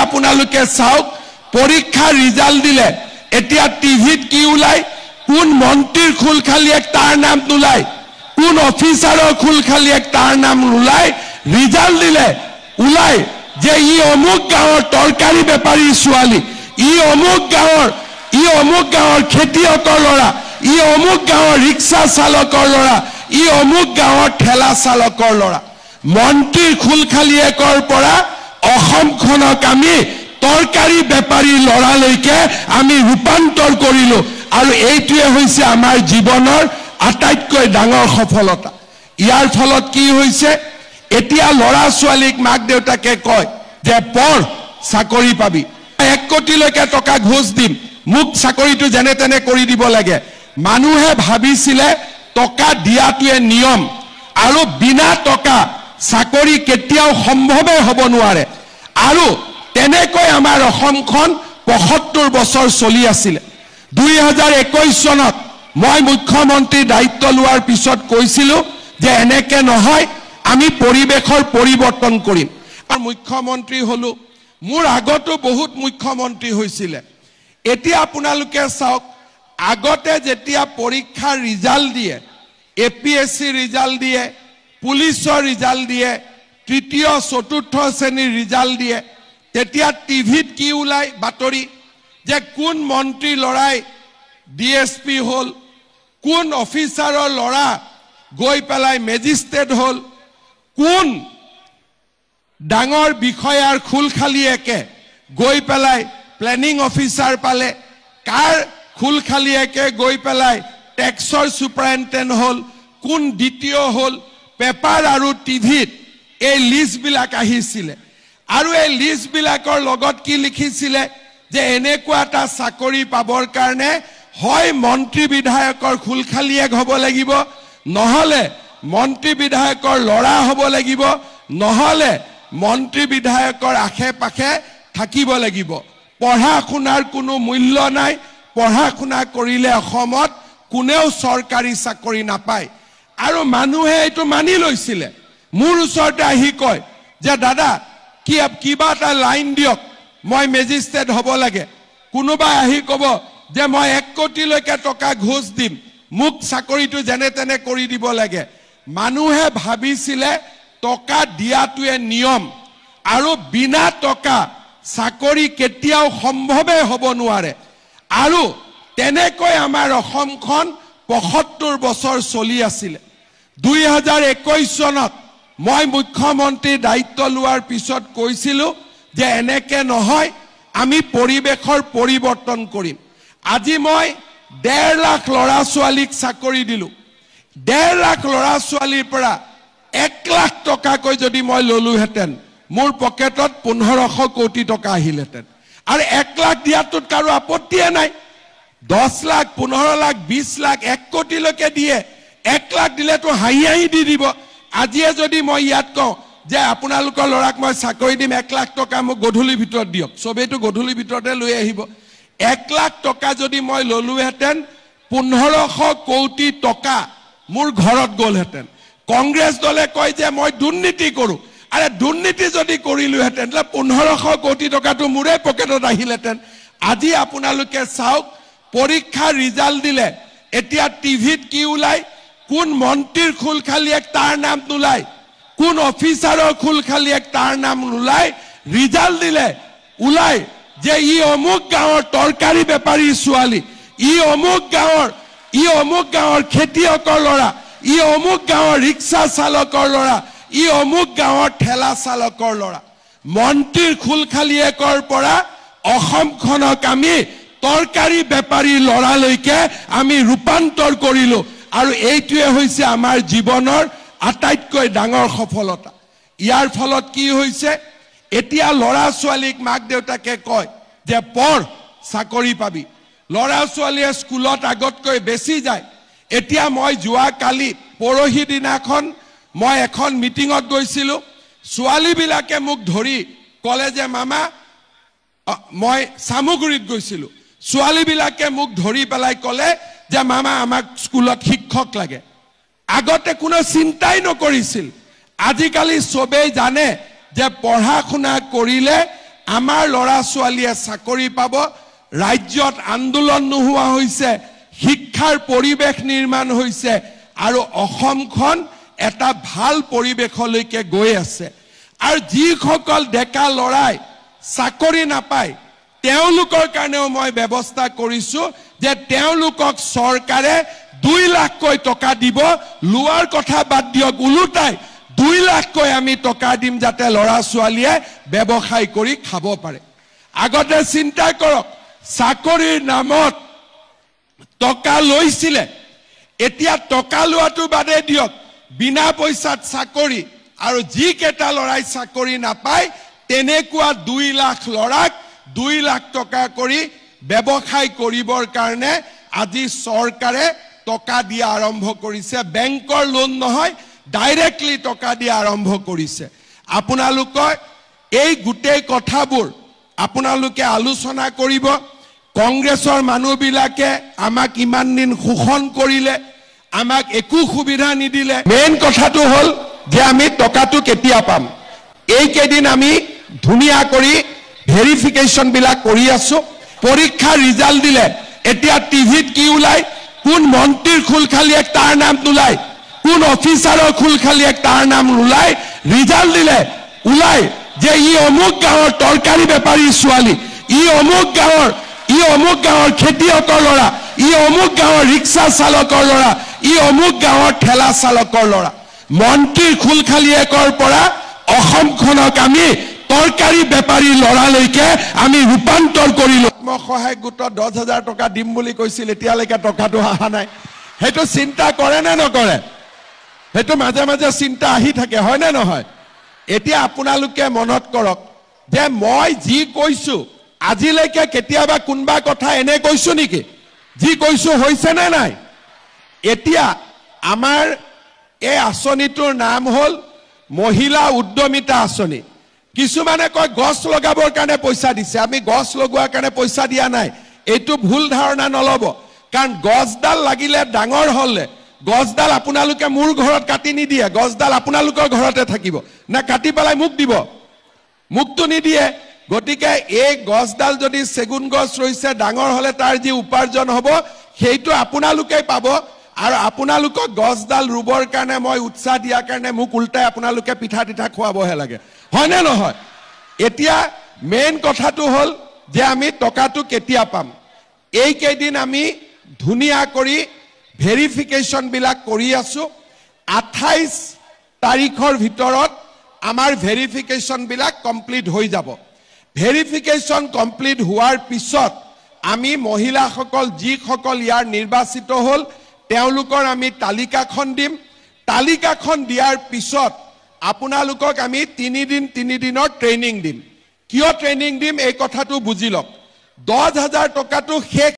আপোনালোকে চাওক পৰীক্ষাৰ ৰিজাল্ট দিলে এতিয়া টিভিত কি ওলাই কোন মন্ত্ৰীৰ খুলখালিয়েক তাৰ নাম নোলায় কোন অফিচাৰৰ খুলখালিয়েক তাৰ নাম নোলায় ৰিজাল্ট দিলে ওলাই যে ই অমুক গাঁৱৰ তৰকাৰী বেপাৰী ছোৱালী ই অমুক গাঁৱৰ খেতিয়কৰ ল'ৰা ই অমুক গাঁৱৰ ৰিক্সা চালকৰ ল'ৰা ই অমুক গাঁৱৰ ঠেলা চালকৰ ল'ৰা মন্ত্ৰীৰ খুলখালিয়েকৰ পৰা অসমখনক আমি তৰকাৰী বেপাৰী ল'ৰালৈকে আমি ৰূপান্তৰ কৰিলো আৰু এইটোৱে হৈছে আমাৰ জীৱনৰ আটাইতকৈ ডাঙৰ সফলতা ইয়াৰ ফলত কি হৈছে এতিয়া ল'ৰা ছোৱালীক মাক দেউতাকে কয় যে পঢ় চাকৰি পাবি 1 কোটিলৈকে টকা ঘোষ দিম মুক চাকৰিটো যেনে তেনে কৰি দিব লাগে মানুহে ভাবিছিলে টকা দিয়াটোৱে নিয়ম আৰু বিনা টকা চাকৰি কেতিয়াও সম্ভৱে হ'ব নোৱাৰে আৰু তেনেকৈ আমাৰ অসমখন ৭৫ বছৰ চলি আছিল 2021 চনত মই মুখ্যমন্ত্ৰী দায়িত্ব লোৱাৰ পিছত কৈছিলো যে এনেকে নহয় আমি পৰিবেশৰ পৰিৱৰ্তন কৰিম আৰু মুখ্যমন্ত্ৰী হলো মোৰ আগতো বহুত মুখ্যমন্ত্ৰী হৈছিল এতিয়া আপোনালোকে চাওক আগতে যেতিয়া পৰীক্ষাৰ ৰিজাল্ট দিয়ে এপিএসসি ৰিজাল্ট দিয়ে পুলিচৰ ৰিজাল্ট দিয়ে তৃতীয় চতুৰ্থ শ্ৰেণীৰ ৰিজাল্ট দিয়ে তেতিয়া টিভিত কি ওলাই বাতৰি যে কোন মন্ত্ৰী লৰাই ডিএসপি হল কোন অফিচাৰৰ লৰা গৈ পেলাই মেজিষ্ট্ৰেট হল কোন ডাঙৰ বিষয়াৰ খুলখালিয়েকে গৈ পেলাই প্লেনিং অফিচাৰ পালে কাৰ খুলখালিয়েকে গৈ পেলাই টেক্সৰ সুপাৰিনটেণ্ডেণ্ট হল কোন দ্বিতীয় হল পেপাৰ আৰু টিভিত এই লিষ্ট বিলাক আহিছিল আৰু এই লিষ্ট বিলাকৰ লগত কি লিখিছিলে যে এনেকুৱা এটা চাকৰি পাবৰ কাৰণে হয় মন্ত্ৰী বিধায়কৰ খুলখালিয়েক হ'ব লাগিব নহলে মন্ত্ৰী বিধায়কৰ লৰা হ'ব লাগিব নহলে মন্ত্ৰী বিধায়কৰ আখে পাখে থাকিব লাগিব পঢ়া শুনাৰ কোনো মূল্য নাই পঢ়া শুনা কৰিলে অসমত কোনেও চৰকাৰী চাকৰি নাপায় আৰু মানুহে এটো মানি লৈছিল মোৰ ওচৰতে আহি কয় যে দাদা কিবা এটা লাইন দিয়ক মই মেজিষ্ট্ৰেট হ'ব লাগে কোনোবা আহি কব যে মই 1 কোটিলৈকে টকা ঘোষ দিম মুক চাকৰিটো যেনে তেনে কৰি দিব লাগে মানুহে ভাবিছিলে টকা দিয়াটোৱে নিয়ম আৰু বিনা টকা চাকৰি কেতিয়াও সম্ভৱে হ'ব নোৱাৰে আৰু তেনেকৈ আমাৰ অসমখন ৭৫ বছৰ চলি আছিল 2021 চনত মই মুখ্যমন্ত্ৰী দায়িত্ব লোৱাৰ পিছত কৈছিলো যে এনেকে নহয় আমি পৰিবেশৰ পৰিৱৰ্তন কৰিম আজি মই 1.5 লাখ ল'ৰা ছোৱালীক চাকৰি দিলো 1.5 লাখ ল'ৰা ছোৱালীৰ পৰা 1 লাখ টকাকৈ যদি মই ললোহেঁতেন মোৰ পকেটত 1500 কোটি টকা আহিলেহেঁতেন আৰু 1 লাখ দিয়াটোত কাৰো আপত্তিয়ে নাই 10 লাখ 15 লাখ 20 লাখ 1 কোটিলৈকে দিয়ে 1 লাখ দিলেতো হাঁহি দি দিব আজিয়ে যদি মই ইয়াত কওঁ যে আপোনালোকৰ ল'ৰাক মই চাকৰি দিম 1 লাখ টকা মোক গধূলিৰ ভিতৰত দিয়ক সবেইটো গধূলিৰ ভিতৰতে লৈ আহিব 1 লাখ টকা যদি মই ললোহেঁতেন 1500 কোটি টকা মোৰ ঘৰত গ'লহেঁতেন কংগ্ৰেছ দলে কয় যে মই দুৰ্নীতি কৰো আৰে দুৰ্নীতি যদি কৰিলোহেঁতেন 1500 কোটি টকাটো মোৰে পকেটত আহিলেহেঁতেন আজি আপোনালোকে চাওক পৰীক্ষাৰ ৰিজাল্ট দিলে এতিয়া টিভিত কি ওলাই কোন মন্ত্ৰীৰ খুলখালিয়েক তাৰ নাম নোলায় কোন অফিচাৰৰ খুলখালিয়েক তাৰ নাম নোলায় ৰিজাল্ট দিলে ওলাই যে ই অমুক গাঁৱৰ তৰকাৰী বেপাৰী ছোৱালী ই অমুক গাঁৱৰ খেতিয়কৰ ল'ৰা ই অমুক গাঁৱৰ ৰিক্সা চালকৰ ল'ৰা ই অমুক গাঁৱৰ ঠেলা চালকৰ ল'ৰা মন্ত্ৰীৰ খুলখালিয়েকৰ পৰা অসমখনক আমি তৰকাৰী বেপাৰী ল'ৰালৈকে আমি ৰূপান্তৰ কৰিলো আৰু এইটোৱে হৈছে আমাৰ জীৱনৰ আটাইতকৈ ডাঙৰ সফলতা ইয়াৰ ফলত কি হৈছে এতিয়া ল'ৰা ছোৱালীক মাক দেউতাকে কয় যে পঢ় চাকৰি পাবি ল'ৰা ছোৱালীয়ে স্কুলত আগতকৈ বেছি যায় এতিয়া মই যোৱা কালি পৰহি দিনাখন মই এখন মিটিঙত গৈছিলো ছোৱালী বিলাকে মোক ধৰি কলে যে মামা মই সামগ্ৰীত গৈছিলো ছোৱালী বিলাকে মোক ধৰি পেলাই কলে যে মামা আমাক স্কুলত শিক্ষক লাগে আগতে কোনো চিন্তাই নকৰিছিল আজিকালি সবেই জানে যে পঢ়া শুনা কৰিলে আমাৰ ল'ৰা ছোৱালীয়ে চাকৰি পাব, ৰাজ্যত আন্দোলন নোহোৱা হৈছে, শিক্ষাৰ পৰিৱেশ নিৰ্মাণ হৈছে আৰু অসমখন এটা ভাল পৰিৱেশলৈকে গৈ আছে। আৰু যিসকল ডেকা ল'ৰাই চাকৰি নাপায় তেওঁলোকৰ কাৰণেও মই ব্যৱস্থা কৰিছো যে তেওঁলোকক চৰকাৰে 2 লাখকৈ টকা দিব। লোৱাৰ কথা বাদ দিয়ক, ওলোটাই 2 লাখকৈ আমি টকা দিম যাতে ল'ৰা ছোৱালীয়ে ব্যৱসায় কৰি খাব পাৰে। আগতে চিন্তা কৰক, চাকৰিৰ নামত টকা লৈছিলে, এতিয়া টকা লোৱাটো বাদে দিয়ক, বিনা পইচাত চাকৰি, আৰু যিকেইটা ল'ৰাই চাকৰি নাপায় তেনেকুৱা 2 লাখ ল'ৰাক 2 লাখ টকা কৰি ব্যৱসায় কৰিবৰ কাৰণে আজি চৰকাৰে টকা দিয়া আৰম্ভ কৰিছে। বেংকৰ লোন নহয়, ডাইৰেক্টলি টকা দিয়া আৰম্ভ কৰিছে। আপোনালোকৰ এই গোটেই কথাবোৰ আপোনালোকে আলোচনা কৰিব। কংগ্ৰেছৰ মানুহবিলাকে আমাক ইমান দিন শোষণ কৰিলে, আমাক একো সুবিধা নিদিলে। মেইন কথাটো হ'ল যে আমি টকাটো কেতিয়া পাম। এইকেইদিন আমি ধুনীয়া কৰি ভেৰিফিকেশ্যন বিলাক কৰি আছো। পৰীক্ষাৰ ৰিজাল্ট দিলে এতিয়া টিভিত কি ওলাই, কোন মন্ত্ৰীৰ খুলখালিয়েক তাৰ নাম নোলায়, কোন অফিচাৰৰ খুলখালিয়েক তাৰ নাম নোলায়। ৰিজাল্ট দিলে ওলাই যে ই অমুক গাঁৱৰ তৰকাৰী বেপাৰীৰ ছোৱালী, ই অমুক গাঁৱৰ খেতিয়কৰ ল'ৰা, ই অমুক গাঁৱৰ ৰিক্সা চালকৰ ল'ৰা, ই অমুক গাঁৱৰ ঠেলা চালকৰ ল'ৰা। মন্ত্ৰীৰ খুলখালিয়েকৰ পৰা অসমখনক আমি তৰকাৰী বেপাৰী ল'ৰালৈকে আমি ৰূপান্তৰ কৰিলো। আত্মসহায়ক গোটত 10,000 টকা দিম বুলি কৈছিল, এতিয়ালৈকে টকাটো অহা নাই। সেইটো চিন্তা কৰে নে নকৰে? সেইটো মাজে মাজে চিন্তা আহি থাকে, হয় নে নহয়? এতিয়া আপোনালোকে মনত কৰক যে মই যি কৈছো আজিলৈকে কেতিয়াবা কোনবা কথা এনে কৈছো নেকি? যি কৈছো হৈছে নে নাই? এতিয়া আমাৰ এই আঁচনিটোৰ নাম হ'ল মহিলা উদ্যমিতা আঁচনি। কিছুমানে কয় গছ লগাবৰ কাৰণে পইচা দিছে, আমি গছ লগোৱাৰ কাৰণে পইচা দিয়া নাই। এইটো ভুল ধাৰণা নল'ব, কাৰণ গছডাল লাগিলে ডাঙৰ হ'লে গছডাল আপোনালোকে মোৰ ঘৰত কাটি নিদিয়ে, গছডাল আপোনালোকৰ ঘৰতে থাকিব, না কাটি পেলাই মোক দিব? মোকতো নিদিয়ে। গতিকে এই গছডাল যদি চেগুন গছ ৰৈছে, ডাঙৰ হ'লে তাৰ যি উপাৰ্জন হ'ব সেইটো আপোনালোকেই পাব। আৰু আপোনালোকক গছডাল ৰুবৰ কাৰণে মই উৎসাহ দিয়াৰ কাৰণে মোক উল্টাই আপোনালোকে পিঠা তিঠা খুৱাবহে লাগে, হয়নে নহয়? এতিয়া মেইন কথাটো হ'ল যে আমি টকাটো কেতিয়া পাম। এইকেইদিন আমি ধুনীয়া কৰি ভেৰিফিকেশ্যন বিলাক কৰি আছো। 28 তাৰিখৰ ভিতৰত আমাৰ ভেৰিফিকেশ্যন বিলাক কমপ্লিট হৈ যাব। ভেৰিফিকেশ্যন কমপ্লিট হোৱাৰ পিছত আমি মহিলাসকল যিসকল ইয়াৰ নিৰ্বাচিত হ'ল তেওঁলোকৰ আমি তালিকাখন দিম। তালিকাখন দিয়াৰ পিছত আপোনালোকক আমি 3 দিনৰ ট্ৰেইনিং দিম। কিয় ট্ৰেইনিং দিম এই কথাটো বুজি লওক। 10,000 টকাটো শেষ